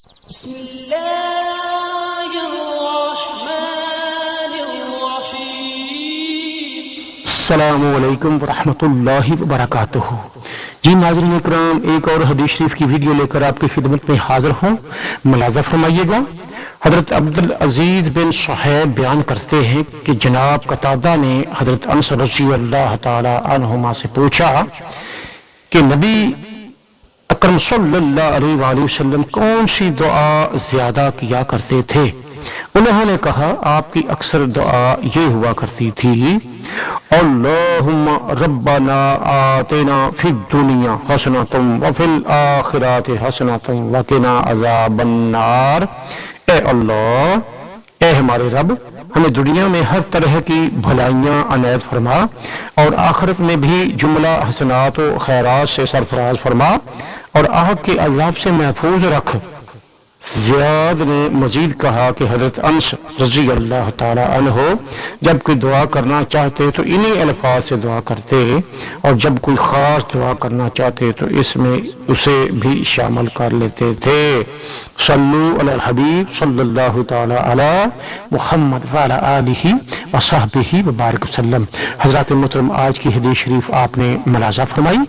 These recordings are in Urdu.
بسم الله الرحمن الرحیم۔ السلام علیکم ورحمۃ اللہ وبرکاتہ۔ جی ناظرین اکرام، ایک اور حدیث شریف کی ویڈیو لے کر آپ کی خدمت میں حاضر ہوں، ملاحظہ فرمائیے گا۔ حضرت عبدالعزیز بن صہیب بیان کرتے ہیں کہ جناب قتادہ نے حضرت انس رضی اللہ تعالی عنہما سے پوچھا کہ نبی اکرم صلی اللہ علیہ وآلہ وسلم کون سی دعا زیادہ کیا کرتے تھے؟ انہوں نے کہا آپ کی اکثر دعا یہ ہوا کرتی تھی: اللہم ربنا آتنا فی الدنیا حسنۃ وفی الآخرۃ حسنۃ وقنا عذاب النار۔ اے اللہ، اے ہمارے رب، ہمیں دنیا میں ہر طرح کی بھلائیاں عنایت فرما اور آخرت میں بھی جملہ حسنات و خیرات سے سرفراز فرما اور آگ کے عذاب سے محفوظ رکھ۔ زیاد نے مزید کہا کہ حضرت انس رضی اللہ تعالی عنہ جب کوئی دعا کرنا چاہتے تو انہی الفاظ سے دعا کرتے، اور جب کوئی خاص دعا کرنا چاہتے تو اس میں اسے بھی شامل کر لیتے تھے۔ صلو علی الحبیب صلی اللہ تعالی علی محمد وعلی آلہ وصحبہ وبارک وسلم۔ حضرات محترم، آج کی حدیث شریف آپ نے ملاحظہ فرمائی،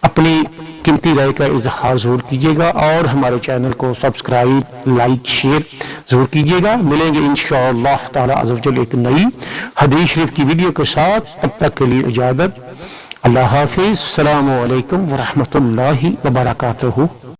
اپنی قیمتی رائے کا اظہار ضرور کیجیے گا اور ہمارے چینل کو سبسکرائب، لائک، شیئر ضرور کیجیے گا۔ ملیں گے انشاءاللہ تعالی عز و جل ایک نئی حدیث شریف کی ویڈیو کے ساتھ، تب تک کے لیے اجازت، اللہ حافظ، السلام علیکم ورحمۃ اللہ وبرکاتہ۔